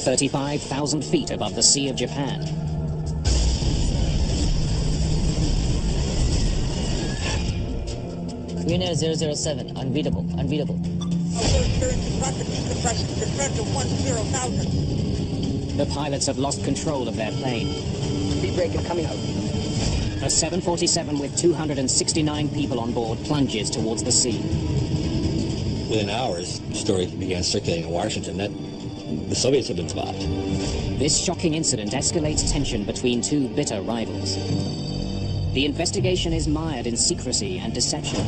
35,000 feet above the Sea of Japan. Korean Air 007, unreadable, unreadable. The pilots have lost control of their plane. Speed breaker coming out. A 747 with 269 people on board plunges towards the sea. Within hours, the story began circulating in Washington that the Soviets had been involved. This shocking incident escalates tension between two bitter rivals. The investigation is mired in secrecy and deception.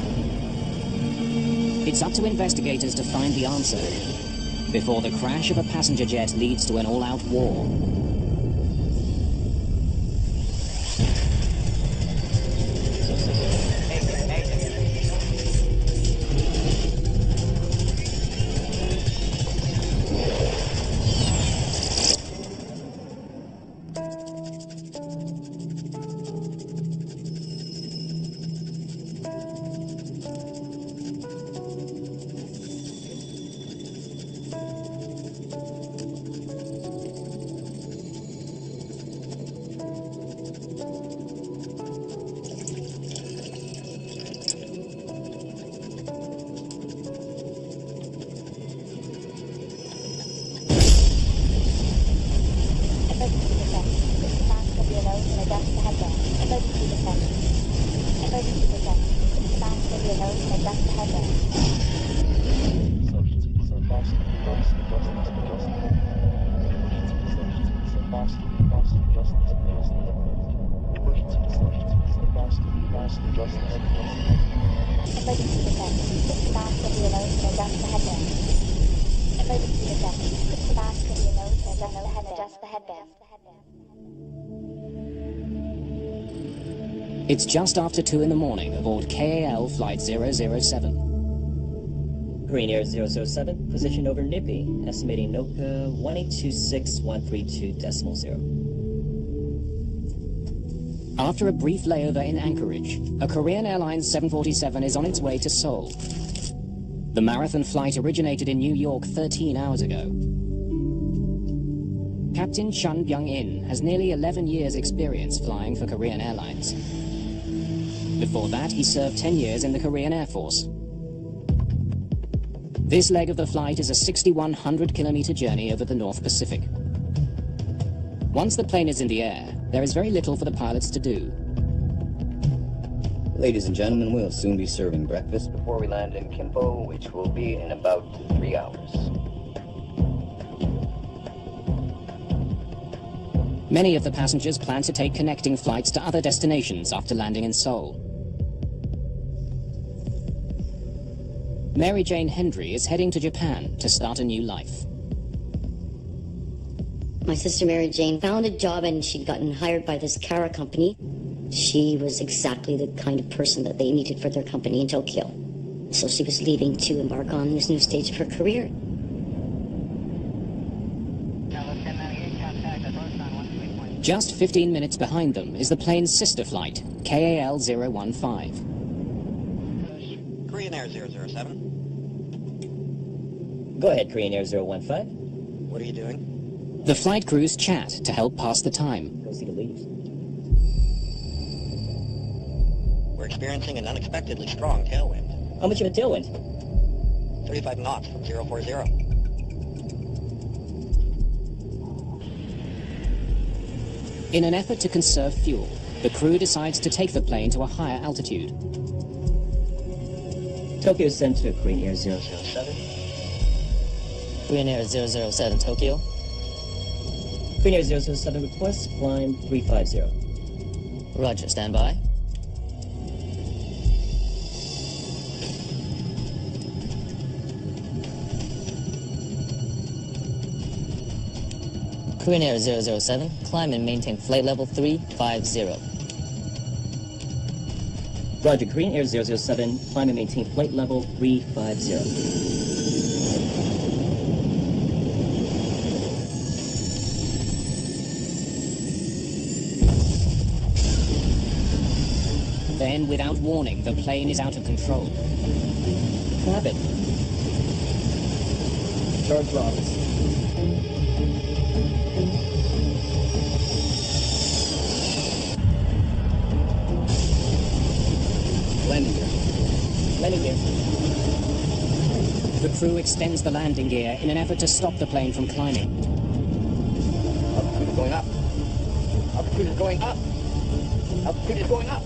It's up to investigators to find the answer before the crash of a passenger jet leads to an all-out war. It's just after 2 in the morning aboard KAL Flight 007. Korean Air 007, position over Nippy, estimating NOPA 1826132.0. After a brief layover in Anchorage, a Korean Airlines 747 is on its way to Seoul. The marathon flight originated in New York 13 hours ago. Captain Chun Byung-in has nearly 11 years' experience flying for Korean Airlines. Before that, he served 10 years in the Korean Air Force. This leg of the flight is a 6,100-kilometer journey over the North Pacific. Once the plane is in the air, there is very little for the pilots to do. Ladies and gentlemen, we'll soon be serving breakfast before we land in Kimpo, which will be in about 3 hours. Many of the passengers plan to take connecting flights to other destinations after landing in Seoul. Mary Jane Hendry is heading to Japan to start a new life. My sister Mary Jane found a job and she'd gotten hired by this Kara company. She was exactly the kind of person that they needed for their company in Tokyo. So she was leaving to embark on this new stage of her career. Just 15 minutes behind them is the plane's sister flight, KAL 015. Korean Air 007. Go ahead, Korean Air 015. What are you doing? The flight crews chat to help pass the time. Go see the ladies. We're experiencing an unexpectedly strong tailwind. How much of a tailwind? 35 knots from 040. In an effort to conserve fuel, the crew decides to take the plane to a higher altitude. Tokyo Center, Korean Air 007. Korean Air 007 Tokyo. Korean Air 007 request climb 350. Roger, stand by. Korean Air 007, climb and maintain flight level 350. Roger, Korean Air 007, climb and maintain flight level 350. Then, without warning, the plane is out of control. What happened? Charge throttles. landing gear. The crew extends the landing gear in an effort to stop the plane from climbing. Altitude is going up. Altitude is going up. Altitude is going up.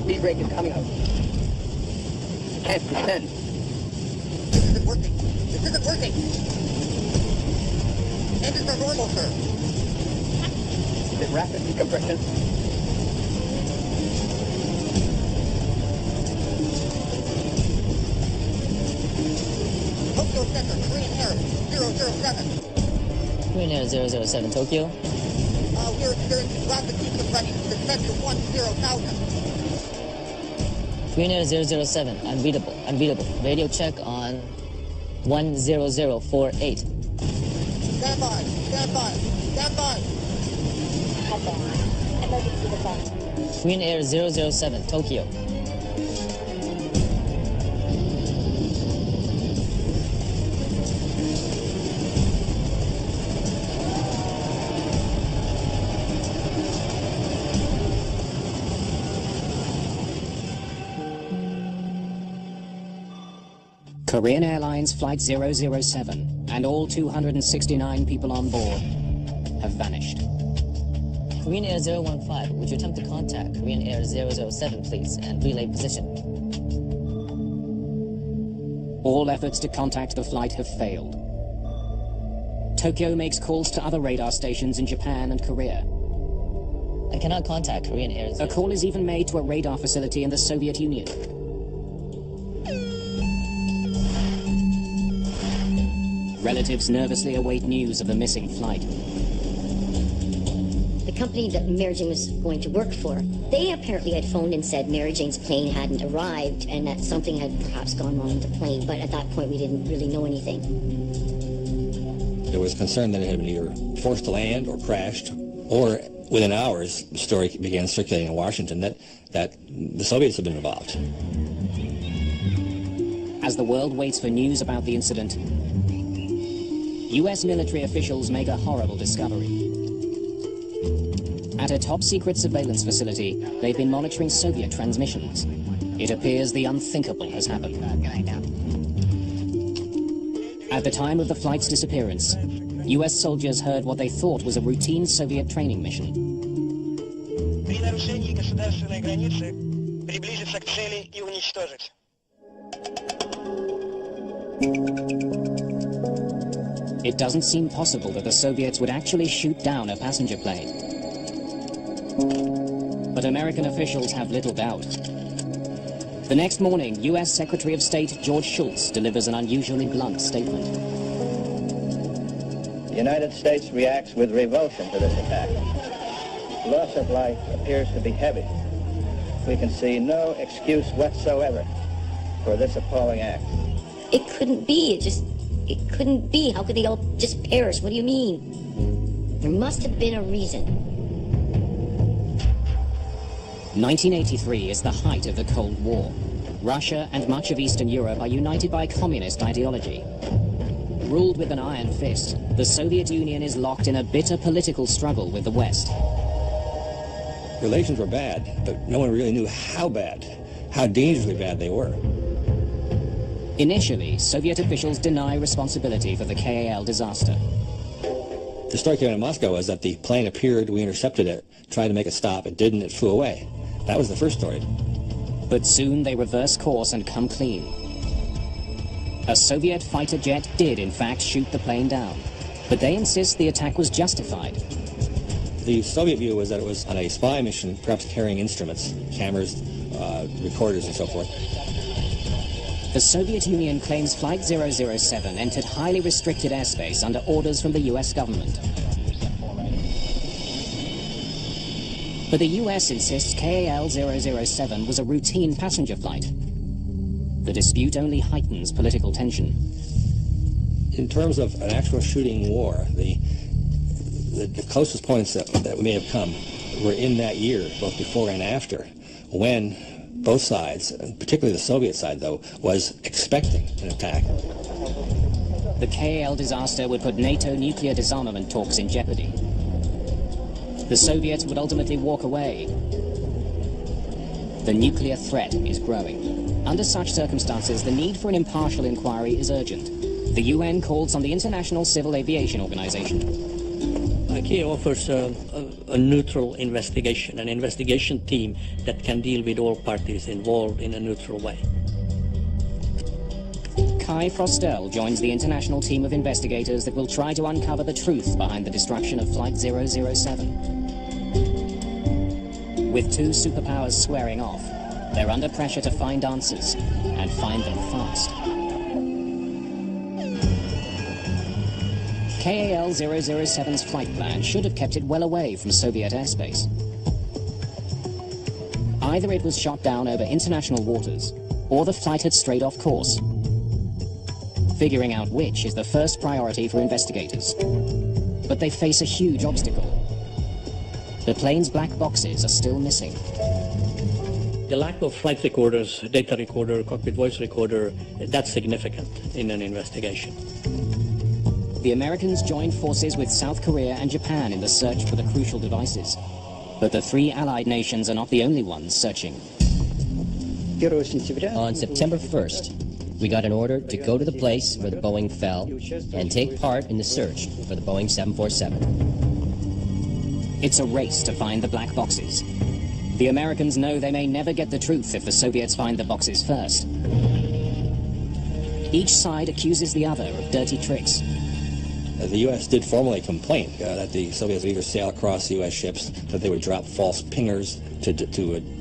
Speed brake is coming up. Can't descend. This isn't working. This isn't working. Engines are normal, sir. Is it rapid decompression? Tokyo Center, Korean Air 007. Korean Air 007 Tokyo. We're experiencing rapid decompression. Descent to 10,000. Korean Air 007, unreadable, unreadable. Radio check on 10048. Stand by, stand by, stand by. Korean Air 007 Tokyo. Korean Airlines Flight 007 and all 269 people on board have vanished. Korean Air 015, would you attempt to contact Korean Air 007, please, and relay position? All efforts to contact the flight have failed. Tokyo makes calls to other radar stations in Japan and Korea. I cannot contact Korean Air. A call is even made to a radar facility in the Soviet Union. Relatives nervously await news of the missing flight. The company that Mary Jane was going to work for, they apparently had phoned and said Mary Jane's plane hadn't arrived and that something had perhaps gone wrong with the plane, but at that point we didn't really know anything. There was concern that it had been either forced to land or crashed, or within hours, the story began circulating in Washington that the Soviets had been involved. As the world waits for news about the incident, US military officials make a horrible discovery. At a top-secret surveillance facility, they've been monitoring Soviet transmissions. It appears the unthinkable has happened. At the time of the flight's disappearance, US soldiers heard what they thought was a routine Soviet training mission. При нарушении государственной границы приблизиться к цели и уничтожить. It doesn't seem possible that the Soviets would actually shoot down a passenger plane. But American officials have little doubt. The next morning, US Secretary of State George Shultz delivers an unusually blunt statement. The United States reacts with revulsion to this attack. Loss of life appears to be heavy. We can see no excuse whatsoever for this appalling act. It couldn't be, it couldn't be. How could they all just perish? What do you mean? There must have been a reason. 1983 is the height of the Cold War. Russia and much of Eastern Europe are united by communist ideology. Ruled with an iron fist, the Soviet Union is locked in a bitter political struggle with the West. Relations were bad, but no one really knew how bad, how dangerously bad they were. Initially, Soviet officials deny responsibility for the KAL disaster. The story came out of Moscow was that the plane appeared, we intercepted it, tried to make it stop, it didn't, it flew away. That was the first story. But soon they reverse course and come clean. A Soviet fighter jet did in fact shoot the plane down, but they insist the attack was justified. The Soviet view was that it was on a spy mission, perhaps carrying instruments, cameras, recorders and so forth. The Soviet Union claims Flight 007 entered highly restricted airspace under orders from the US government. But the US insists KAL 007 was a routine passenger flight. The dispute only heightens political tension. In terms of an actual shooting war, the closest points that may have come were in that year, both before and after, when both sides, and particularly the Soviet side, though, was expecting an attack. The KAL disaster would put NATO nuclear disarmament talks in jeopardy. The Soviets would ultimately walk away. The nuclear threat is growing. Under such circumstances, the need for an impartial inquiry is urgent. The UN calls on the International Civil Aviation Organization. ICAO offers a neutral investigation, an investigation team that can deal with all parties involved in a neutral way. Kai Frostel joins the international team of investigators that will try to uncover the truth behind the destruction of Flight 007. With two superpowers squaring off, they're under pressure to find answers, and find them fast. KAL 007's flight plan should have kept it well away from Soviet airspace. Either it was shot down over international waters, or the flight had strayed off course. Figuring out which is the first priority for investigators. But they face a huge obstacle. The plane's black boxes are still missing. The lack of flight recorders, data recorder, cockpit voice recorder, that's significant in an investigation. The Americans joined forces with South Korea and Japan in the search for the crucial devices. But the three Allied nations are not the only ones searching. On September 1st, we got an order to go to the place where the Boeing fell and take part in the search for the Boeing 747. It's a race to find the black boxes. The Americans know they may never get the truth if the Soviets find the boxes first. Each side accuses the other of dirty tricks. The U.S. did formally complain that the Soviets would either sail across U.S. ships, that they would drop false pingers to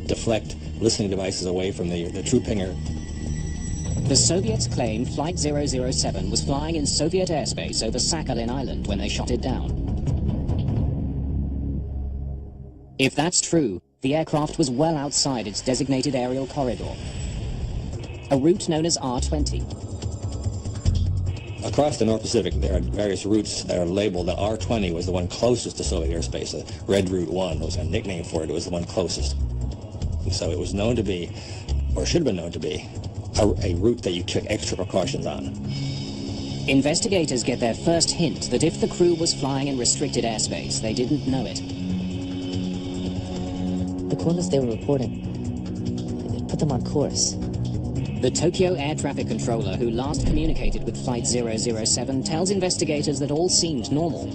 deflect listening devices away from the true pinger. The Soviets claim Flight 007 was flying in Soviet airspace over Sakhalin Island when they shot it down. If that's true, the aircraft was well outside its designated aerial corridor, a route known as R20. Across the North Pacific, there are various routes that are labeled. The R20 was the one closest to Soviet airspace. The Red Route 1 was a nickname for it. It was the one closest. And so it was known to be, or should have been known to be, a route that you took extra precautions on. Investigators get their first hint that if the crew was flying in restricted airspace, they didn't know it. The coordinates they were reporting, they put them on course. The Tokyo air traffic controller who last communicated with Flight 007 tells investigators that all seemed normal.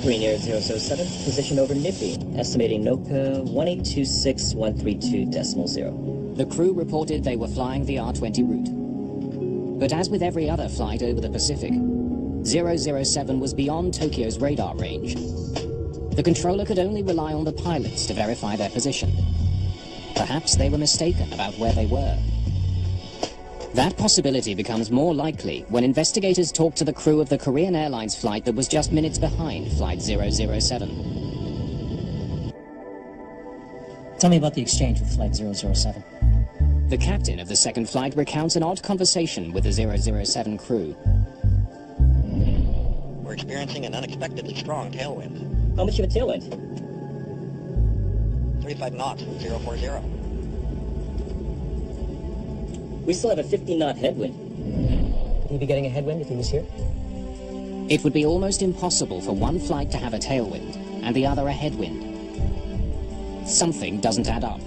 Green Air 007, position over Nippy, estimating NOCA 1826132.0. The crew reported they were flying the R20 route. But as with every other flight over the Pacific, 007 was beyond Tokyo's radar range. The controller could only rely on the pilots to verify their position. Perhaps they were mistaken about where they were. That possibility becomes more likely when investigators talk to the crew of the Korean Airlines flight that was just minutes behind Flight 007. Tell me about the exchange with Flight 007. The captain of the second flight recounts an odd conversation with the 007 crew. We're experiencing an unexpectedly strong tailwind. How much of a tailwind? 35 knots, 040. We still have a 50-knot headwind. Could he be getting a headwind if he was here? It would be almost impossible for one flight to have a tailwind and the other a headwind. Something doesn't add up.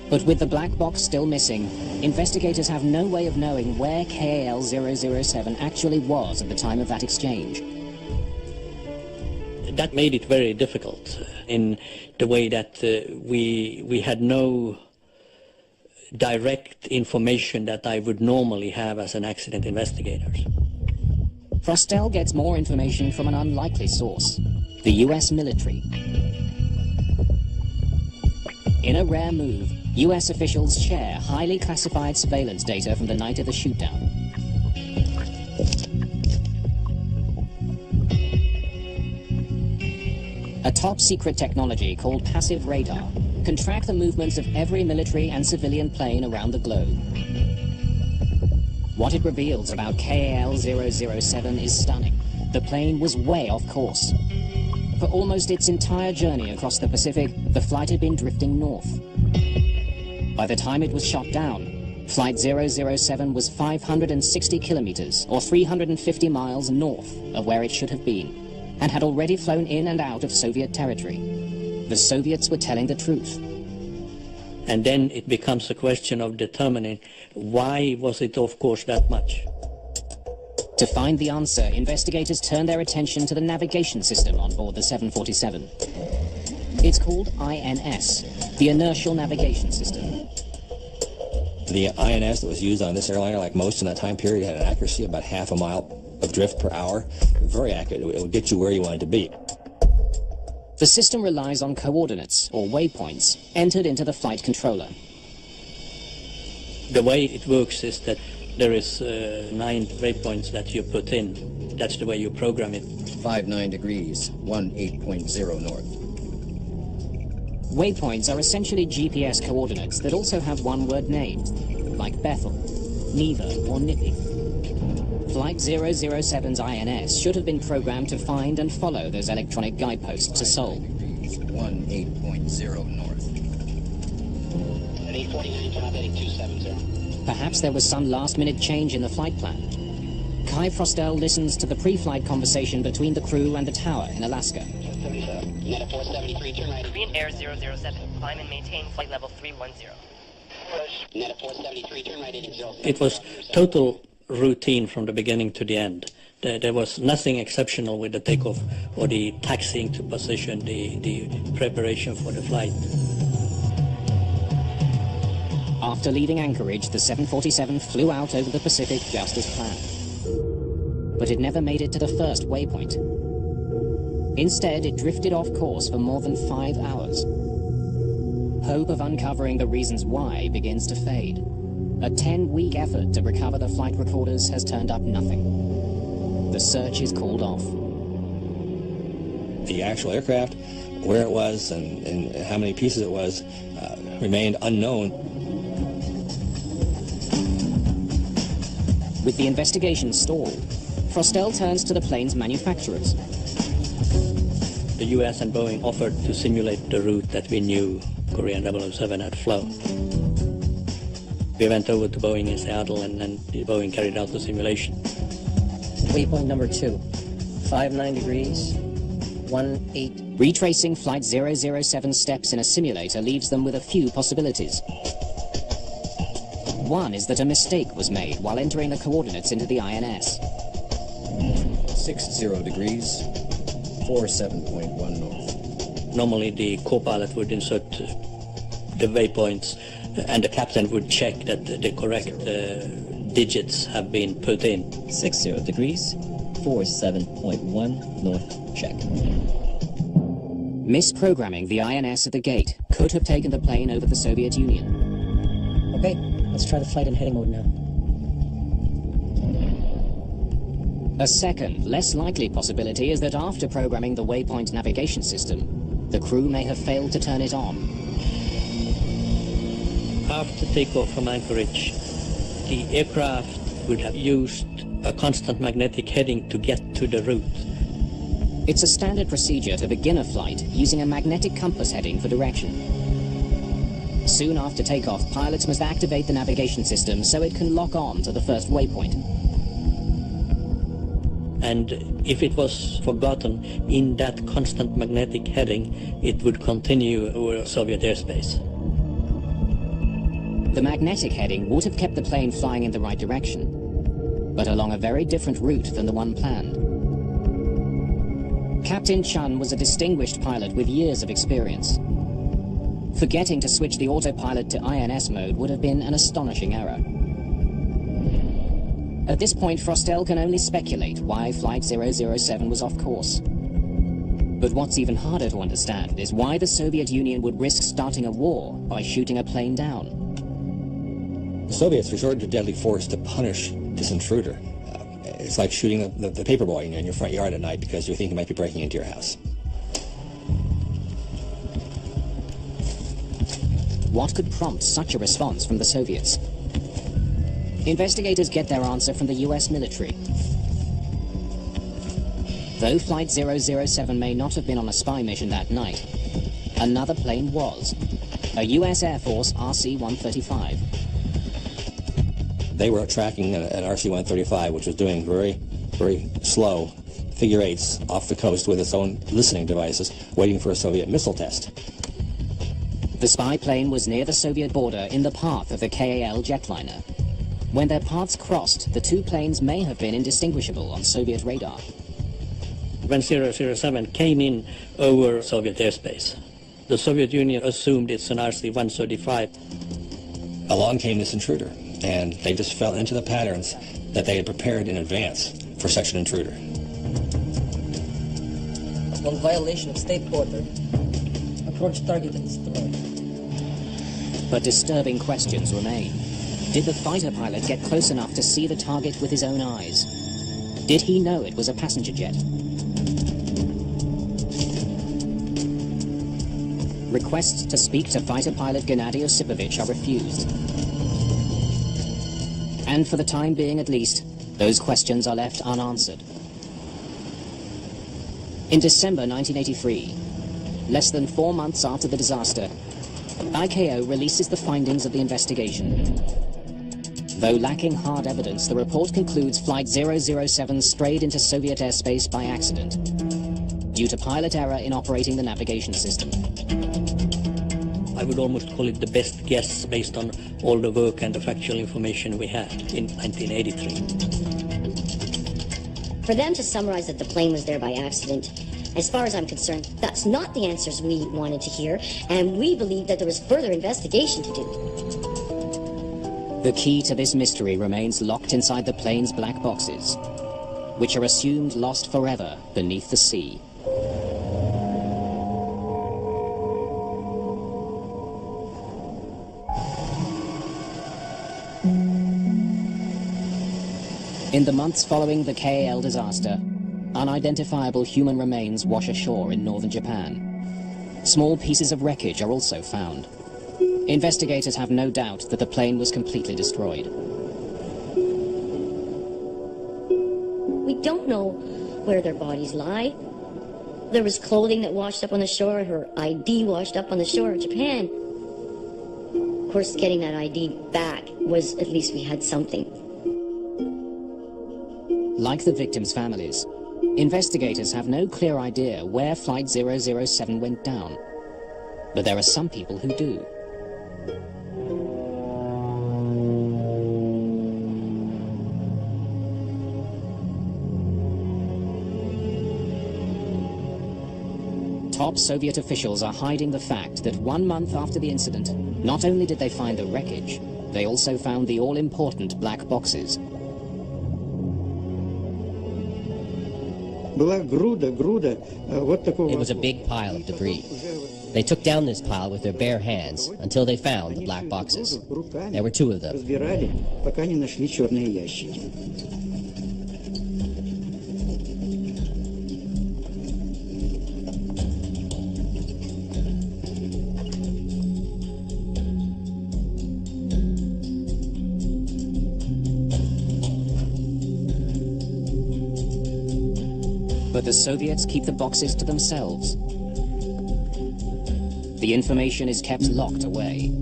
But with the black box still missing, investigators have no way of knowing where KAL 007 actually was at the time of that exchange. That made it very difficult in the way that we had no direct information that I would normally have as an accident investigator. Frostel gets more information from an unlikely source, the US military. In a rare move, US officials share highly classified surveillance data from the night of the shootdown. A top-secret technology called passive radar can track the movements of every military and civilian plane around the globe. What it reveals about KAL 007 is stunning. The plane was way off course. For almost its entire journey across the Pacific, the flight had been drifting north. By the time it was shot down, Flight 007 was 560 kilometers, or 350 miles north of where it should have been, and had already flown in and out of Soviet territory. The Soviets were telling the truth. And then it becomes a question of determining why was it off course that much. To find the answer, investigators turn their attention to the navigation system on board the 747. It's called INS, the Inertial Navigation System. The INS that was used on this airliner, like most in that time period, had an accuracy of about half a mile of drift per hour. Very accurate. It would get you where you wanted to be. The system relies on coordinates, or waypoints, entered into the flight controller. The way it works is that there is 9 waypoints that you put in. That's the way you program it. 59 degrees, 18.0 north. Waypoints are essentially GPS coordinates that also have one-word names, like Bethel, Neva, or Nippy. Flight 007's INS should have been programmed to find and follow those electronic guideposts to Seoul. 18.0 north. At 8:49, turn heading 270. Perhaps there was some last-minute change in the flight plan. Kai Frostel listens to the pre-flight conversation between the crew and the tower in Alaska. Net at 473, turn right. Korean Air 007, climb and maintain flight level 310. Net at 473, turn right heading 07. It was total routine from the beginning to the end. There was nothing exceptional with the takeoff or the taxiing to position, the preparation for the flight. After leaving Anchorage, the 747 flew out over the Pacific just as planned. But it never made it to the first waypoint. Instead, it drifted off course for more than 5 hours. Hope of uncovering the reasons why begins to fade. A 10-week effort to recover the flight recorders has turned up nothing. The search is called off. The actual aircraft, where it was and how many pieces it was, remained unknown. With the investigation stalled, Frostel turns to the plane's manufacturers. The US and Boeing offered to simulate the route that we knew Korean 007 had flown. We went over to Boeing in Seattle, and then Boeing carried out the simulation. Waypoint number 2, 59 degrees, 18. Retracing Flight 007 steps in a simulator leaves them with a few possibilities. One is that a mistake was made while entering the coordinates into the INS. 60 degrees, 47.1 north. Normally the co-pilot would insert the waypoints and the captain would check that the correct digits have been put in. 60 degrees, 47.1 north, check. Misprogramming the INS at the gate could have taken the plane over the Soviet Union. Okay, let's try the flight in heading mode now. A second, less likely possibility is that after programming the waypoint navigation system, the crew may have failed to turn it on. After takeoff from Anchorage, the aircraft would have used a constant magnetic heading to get to the route. It's a standard procedure to begin a flight using a magnetic compass heading for direction. Soon after takeoff, pilots must activate the navigation system so it can lock on to the first waypoint. And if it was forgotten in that constant magnetic heading, it would continue over Soviet airspace. The magnetic heading would have kept the plane flying in the right direction, but along a very different route than the one planned. Captain Chun was a distinguished pilot with years of experience. Forgetting to switch the autopilot to INS mode would have been an astonishing error. At this point, Frostel can only speculate why Flight 007 was off course. But what's even harder to understand is why the Soviet Union would risk starting a war by shooting a plane down. The Soviets resorted to deadly force to punish this intruder. It's like shooting the paperboy in your front yard at night because you think he might be breaking into your house. What could prompt such a response from the Soviets? Investigators get their answer from the US military. Though Flight 007 may not have been on a spy mission that night, another plane was, a US Air Force RC-135. They were tracking an RC-135, which was doing very, very slow figure eights off the coast with its own listening devices, waiting for a Soviet missile test. The spy plane was near the Soviet border in the path of the KAL jetliner. When their paths crossed, the two planes may have been indistinguishable on Soviet radar. When 007 came in over Soviet airspace, the Soviet Union assumed it's an RC-135. Along came this intruder, and they just fell into the patterns that they had prepared in advance for such an intruder. On violation of state border, approach target and destroy. But disturbing questions remain. Did the fighter pilot get close enough to see the target with his own eyes? Did he know it was a passenger jet? Requests to speak to fighter pilot Gennady Osipovich are refused. And for the time being at least, those questions are left unanswered. In December 1983, less than 4 months after the disaster, ICAO releases the findings of the investigation. Though lacking hard evidence, the report concludes Flight 007 strayed into Soviet airspace by accident, due to pilot error in operating the navigation system. I would almost call it the best guess based on all the work and the factual information we had in 1983. For them to summarize that the plane was there by accident, as far as I'm concerned, that's not the answers we wanted to hear, and we believe that there was further investigation to do. The key to this mystery remains locked inside the plane's black boxes, which are assumed lost forever beneath the sea. In the months following the KAL disaster, unidentifiable human remains wash ashore in northern Japan. Small pieces of wreckage are also found. Investigators have no doubt that the plane was completely destroyed. We don't know where their bodies lie. There was clothing that washed up on the shore, her ID washed up on the shore of Japan. Of course, getting that ID back was, at least we had something. Like the victims' families, investigators have no clear idea where Flight 007 went down. But there are some people who do. Top Soviet officials are hiding the fact that 1 month after the incident, not only did they find the wreckage, they also found the all-important black boxes. It was a big pile of debris. They took down this pile with their bare hands until they found the black boxes. There were 2 of them. But the Soviets keep the boxes to themselves. The information is kept locked away.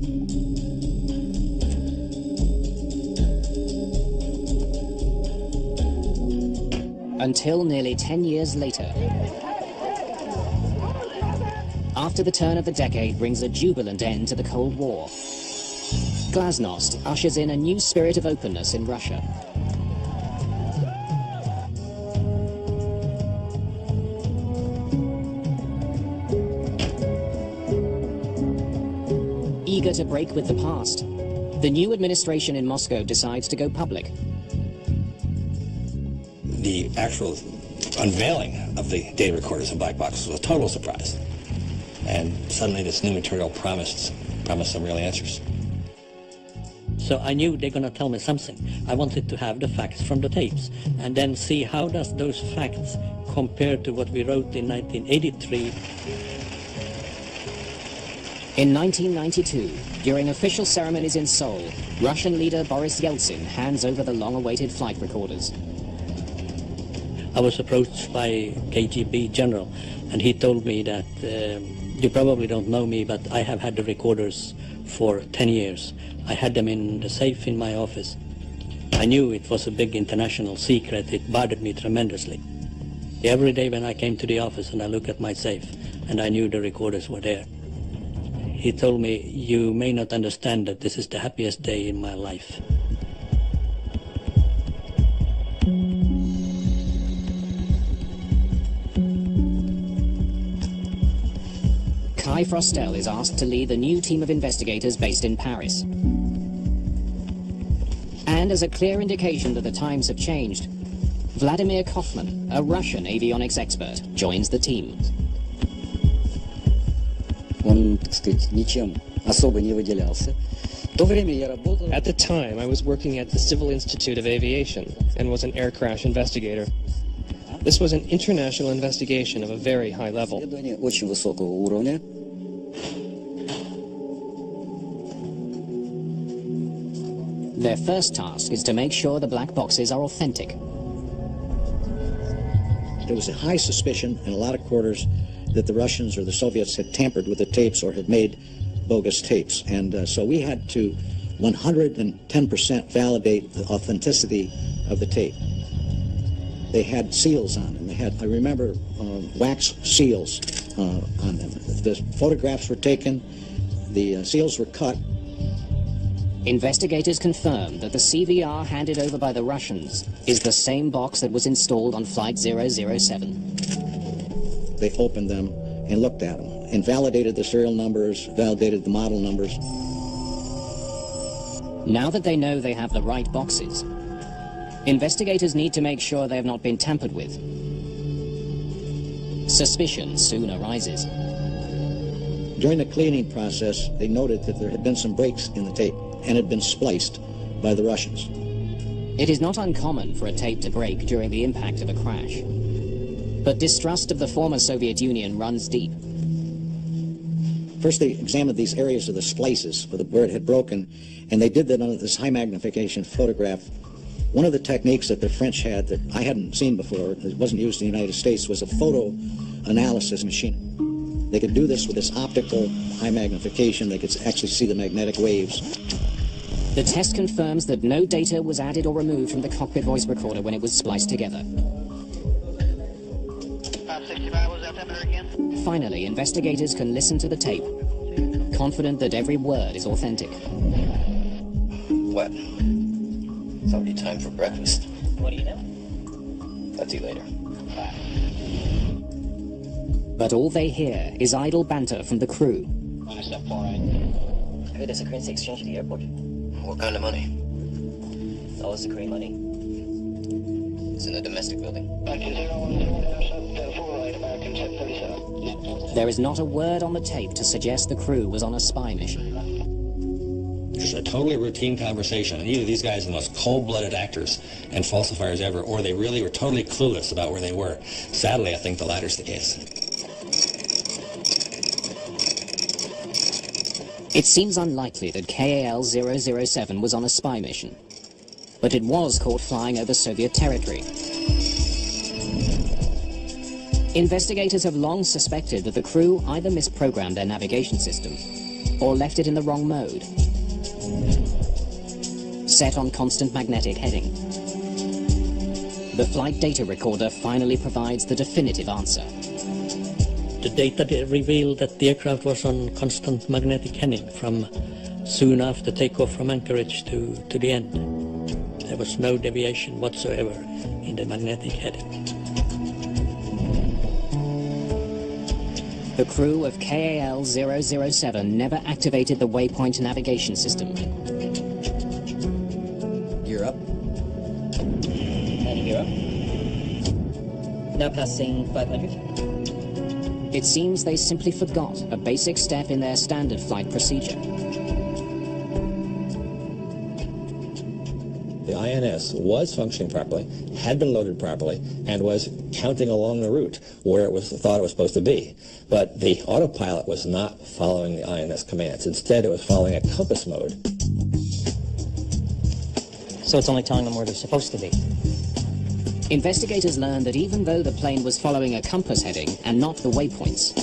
Until nearly 10 years later. After the turn of the decade brings a jubilant end to the Cold War, Glasnost ushers in a new spirit of openness in Russia. Eager to break with the past, the new administration in Moscow decides to go public. The actual unveiling of the data recorders and black boxes was a total surprise. And suddenly this new material promised some real answers. So I knew they're going to tell me something. I wanted to have the facts from the tapes and then see how does those facts compare to what we wrote in 1983. In 1992, during official ceremonies in Seoul, Russian leader Boris Yeltsin hands over the long-awaited flight recorders. I was approached by KGB general, and he told me that you probably don't know me, but I have had the recorders for 10 years. I had them in the safe in my office. I knew it was a big international secret. It bothered me tremendously. Every day when I came to the office and I looked at my safe, and I knew the recorders were there. he told me, "You may not understand that this is the happiest day in my life." Kai Frostel is asked to lead the new team of investigators based in Paris. And as a clear indication that the times have changed, Vladimir Kaufman, a Russian avionics expert, joins the team. Он, так сказать, ничем особо не выделялся. В то время я работал... At the time, I was working at the Civil Institute of Aviation and was an air crash investigator. This was an international investigation of a very high level. Исследование очень высокого уровня. Their first task is to make sure the black boxes are authentic. There was a high suspicion in a lot of quarters that the Russians or the Soviets had tampered with the tapes or had made bogus tapes. And so we had to 110% validate the authenticity of the tape. They had seals on them. They had, I remember, wax seals on them. The photographs were taken, the seals were cut. Investigators confirm that the CVR handed over by the Russians is the same box that was installed on Flight 007. They opened them and looked at them and validated the serial numbers, validated the model numbers. Now that they know they have the right boxes, investigators need to make sure they have not been tampered with. Suspicion soon arises. During the cleaning process, they noted that there had been some breaks in the tape and had been spliced by the Russians. It is not uncommon for a tape to break during the impact of a crash. But distrust of the former Soviet Union runs deep. First, they examined these areas of the splices where it had broken, and they did that on this high magnification photograph. One of the techniques that the French had that I hadn't seen before, it wasn't used in the United States, was a photo analysis machine. They could do this with this optical high magnification. They could actually see the magnetic waves. The test confirms that no data was added or removed from the cockpit voice recorder when it was spliced together. Finally, investigators can listen to the tape, confident that every word is authentic. What? It's already time for breakfast. What do you know? I'll see you later. Bye. But all they hear is idle banter from the crew. Minus that 4-9. I heard there's a currency exchange at the airport. What kind of money? All is the Korean money. It's in the domestic building. There is not a word on the tape to suggest the crew was on a spy mission. Just a totally routine conversation. And either these guys are the most cold-blooded actors and falsifiers ever, or they really were totally clueless about where they were. Sadly, I think the latter's the case. It seems unlikely that KAL 007 was on a spy mission, but it was caught flying over Soviet territory. Investigators have long suspected that the crew either misprogrammed their navigation system or left it in the wrong mode, set on constant magnetic heading. The flight data recorder finally provides the definitive answer. The data revealed that the aircraft was on constant magnetic heading from soon after takeoff from Anchorage to the end. There was no deviation whatsoever in the magnetic heading. The crew of KAL 007 never activated the waypoint navigation system. Gear up. And gear up. Now passing 500. It seems they simply forgot a basic step in their standard flight procedure. The INS was functioning properly, had been loaded properly, and was counting along the route where it was thought it was supposed to be. But the autopilot was not following the INS commands. Instead, it was following a compass mode. So it's only telling them where they're supposed to be. Investigators learned that even though the plane was following a compass heading and not the waypoints,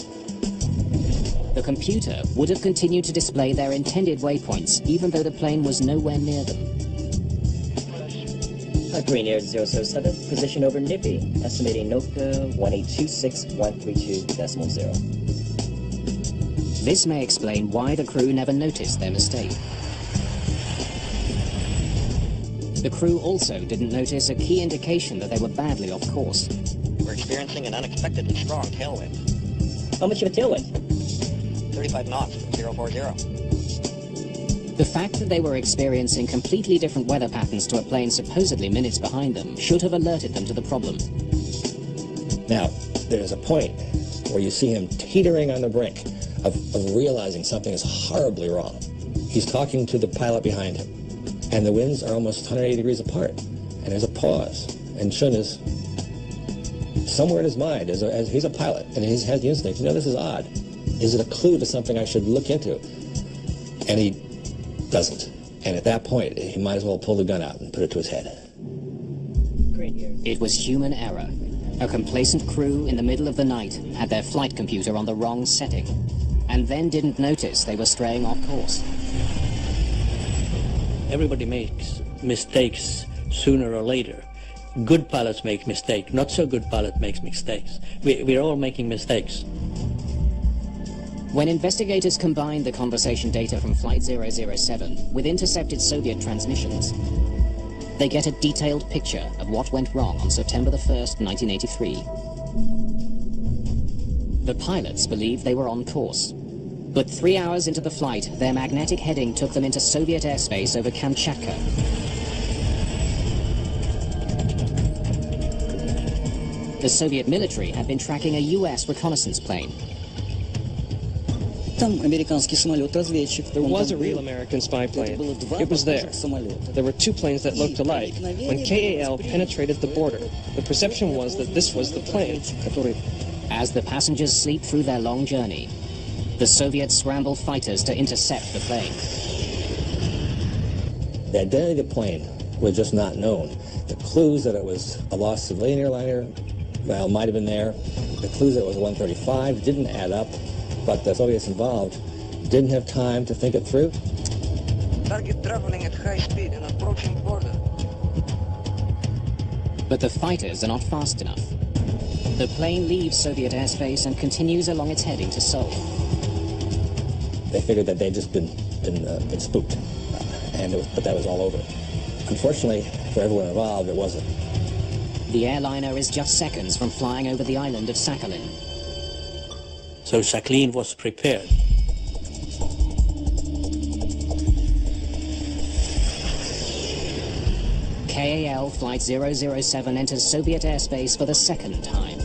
the computer would have continued to display their intended waypoints even though the plane was nowhere near them. Green Air 007, position over Nippy, estimating NOFA 1826132.0. This may explain why the crew never noticed their mistake. The crew also didn't notice a key indication that they were badly off course. We're experiencing an unexpectedly strong tailwind. How much of a tailwind? 35 knots from 040. The fact that they were experiencing completely different weather patterns to a plane supposedly minutes behind them should have alerted them to the problem. Now, there's a point where you see him teetering on the brink of realizing something is horribly wrong. He's talking to the pilot behind him, and the winds are almost 180 degrees apart, and there's a pause, and Shun is somewhere in his mind, as he's a pilot, and he has the instinct, this is odd. Is it a clue to something I should look into? And he doesn't. And at that point, he might as well pull the gun out and put it to his head. It was human error. A complacent crew in the middle of the night had their flight computer on the wrong setting, and then didn't notice they were straying off course. Everybody makes mistakes sooner or later. Good pilots make mistakes. Not so good pilot makes mistakes. We're all making mistakes. When investigators combined the conversation data from Flight 007 with intercepted Soviet transmissions, they get a detailed picture of what went wrong on September the 1st, 1983. The pilots believed they were on course, but 3 hours into the flight, their magnetic heading took them into Soviet airspace over Kamchatka. The Soviet military had been tracking a US reconnaissance plane. Там американский самолет-разведчик. There was a real American spy plane. It was there. There were two planes that looked alike. When KAL penetrated the border, the perception was that this was the plane. As the passengers sleep through their long journey, the Soviets scramble fighters to intercept the plane. The identity of the plane was just not known. The clues that it was a lost civilian airliner, well, might have been there. The clues that it was 135 didn't add up, but the Soviets involved didn't have time to think it through. Target traveling at high speed and approaching border. But the fighters are not fast enough. The plane leaves Soviet airspace and continues along its heading to Seoul. They figured that they'd just been spooked, but that was all over. Unfortunately, for everyone involved, it wasn't. The airliner is just seconds from flying over the island of Sakhalin. So Sakhalin was prepared. KAL Flight 007 enters Soviet airspace for the second time.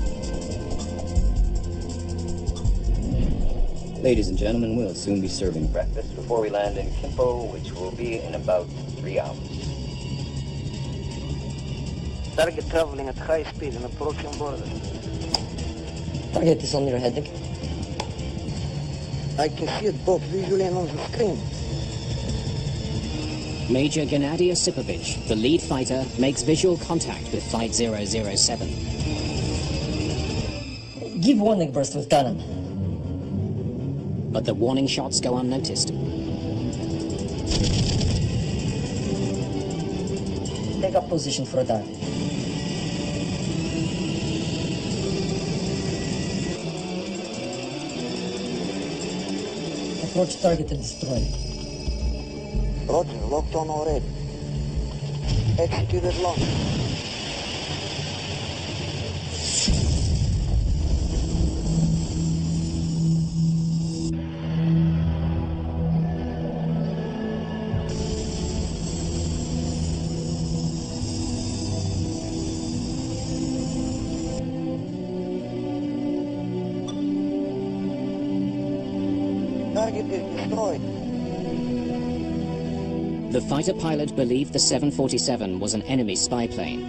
Ladies and gentlemen, we'll soon be serving breakfast before we land in Kimpo, which will be in about 3 hours. Target traveling at high speed and approaching border. Target is on your heading. I can see it both visually and on the screen. Major Gennady Osipovich, the lead fighter, makes visual contact with Flight 007. Give warning burst with cannon. But the warning shots go unnoticed. Take up position for a dive. Approach target and destroy. Roger, locked on already. Executed launch. Target is destroyed. The fighter pilot believed the 747 was an enemy spy plane.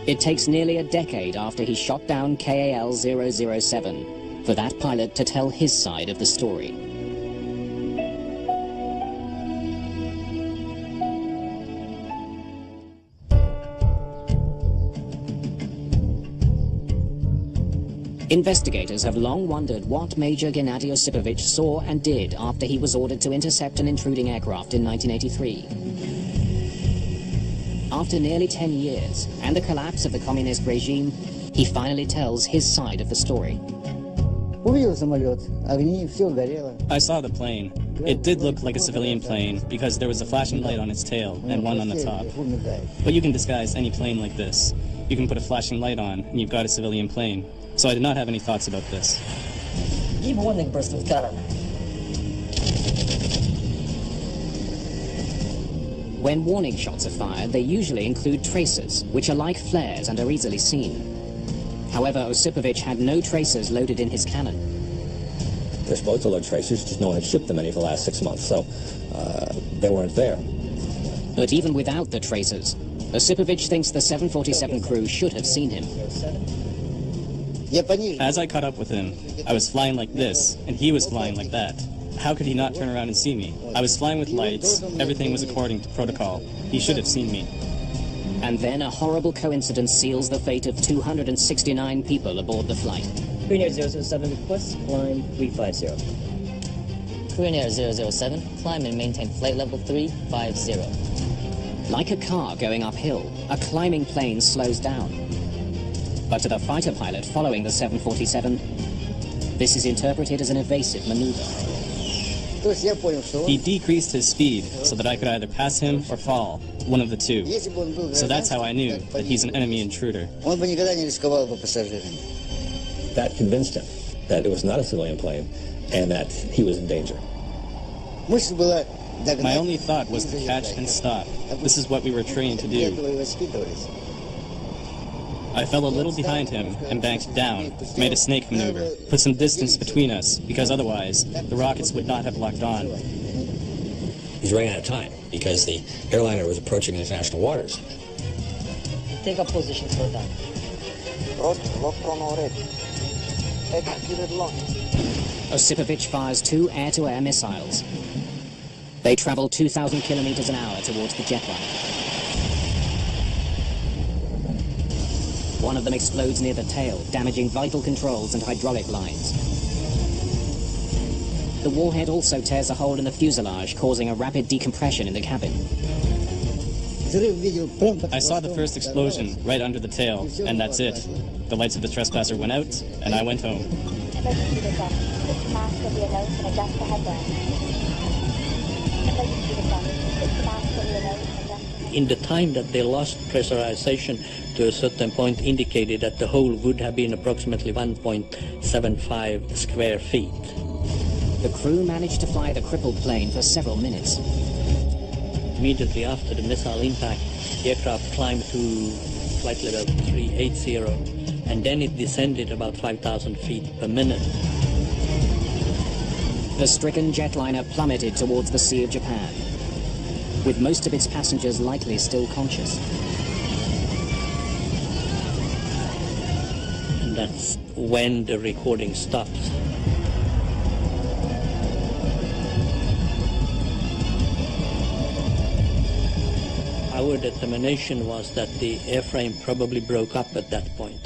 It takes nearly a decade after he shot down KAL 007 for that pilot to tell his side of the story. Investigators have long wondered what Major Gennady Osipovich saw and did after he was ordered to intercept an intruding aircraft in 1983. After nearly 10 years and the collapse of the communist regime, he finally tells his side of the story. Увидел самолет, огни, все горело. I saw the plane. It did look like a civilian plane because there was a flashing light on its tail and one on the top. But you can disguise any plane like this. You can put a flashing light on and you've got a civilian plane. So I did not have any thoughts about this. Give warning burst with cannon. When warning shots are fired, they usually include tracers, which are like flares and are easily seen. However, Osipovich had no tracers loaded in his cannon. They're supposed to load tracers, just no one had shipped them any for the last 6 months, so they weren't there. But even without the tracers, Osipovich thinks the 747 crew should have seen him. As I caught up with him, I was flying like this, and he was flying like that. How could he not turn around and see me? I was flying with lights, everything was according to protocol. He should have seen me. And then a horrible coincidence seals the fate of 269 people aboard the flight. Korean Air 007 request, climb 350. Korean Air 007, climb and maintain flight level 350. Like a car going uphill, a climbing plane slows down. But to the fighter pilot following the 747, this is interpreted as an evasive maneuver. He decreased his speed so that I could either pass him or fall, one of the two. So that's how I knew that he's an enemy intruder. That convinced him that it was not a civilian plane and that he was in danger. My only thought was to catch and stop. This is what we were trained to do. I fell a little behind him and banked down, made a snake maneuver, put some distance between us, because otherwise the rockets would not have locked on. He's running out of time because the airliner was approaching international waters. Take up position for that. Osipovich fires 2 air-to-air missiles. They travel 2,000 kilometers an hour towards the jetliner. One of them explodes near the tail, damaging vital controls and hydraulic lines. The warhead also tears a hole in the fuselage, causing a rapid decompression in the cabin. I saw the first explosion right under the tail, and that's it. The lights of the trespasser went out, and I went home. In the time that they lost pressurization to a certain point indicated that the hole would have been approximately 1.75 square feet. The crew managed to fly the crippled plane for several minutes. Immediately after the missile impact, the aircraft climbed to flight level 380, and then it descended about 5,000 feet per minute. The stricken jetliner plummeted towards the Sea of Japan, with most of its passengers likely still conscious. And that's when the recording stops. Our determination was that the airframe probably broke up at that point.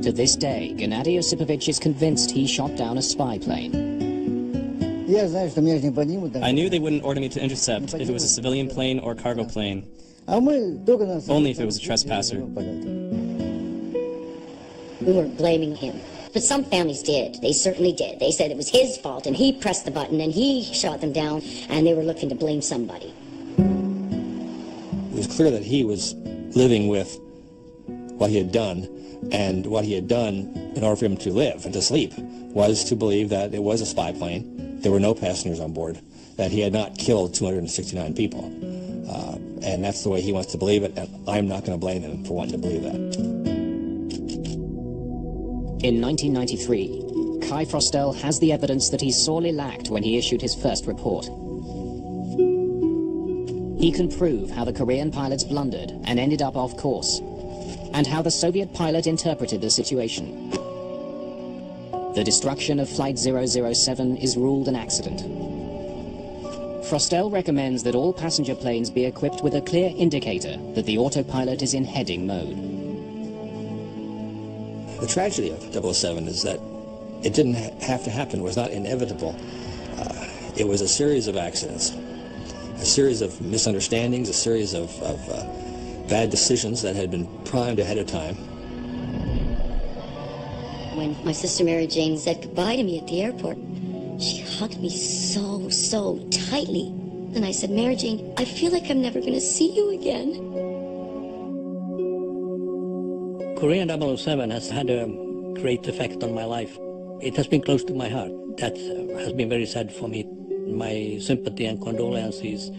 To this day, Gennady Osipovich is convinced he shot down a spy plane. I knew they wouldn't order me to intercept if it was a civilian plane or cargo plane. Only if it was a trespasser. We weren't blaming him. But some families did. They certainly did. They said it was his fault, and he pressed the button, and he shot them down, and they were looking to blame somebody. It was clear that he was living with what he had done, and what he had done in order for him to live and to sleep was to believe that it was a spy plane, there were no passengers on board, that he had not killed 269 people. And that's the way he wants to believe it, and I'm not going to blame him for wanting to believe that. In 1993, Kai Frostel has the evidence that he sorely lacked when he issued his first report. He can prove how the Korean pilots blundered and ended up off course, and how the Soviet pilot interpreted the situation. The destruction of Flight 007 is ruled an accident. Frostel recommends that all passenger planes be equipped with a clear indicator that the autopilot is in heading mode. The tragedy of 007 is that it didn't have to happen. It was not inevitable. It was a series of accidents. a series of misunderstandings, a series of bad decisions that had been primed ahead of time. When my sister Mary Jane said goodbye to me at the airport, she hugged me so tightly. And I said, Mary Jane, I feel like I'm never going to see you again. Korean 007 has had a great effect on my life. It has been close to my heart. That has been very sad for me. My sympathy and condolences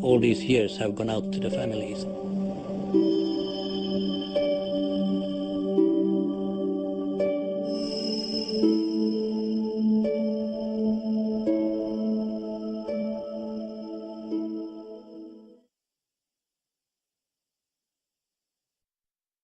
all these years have gone out to the families.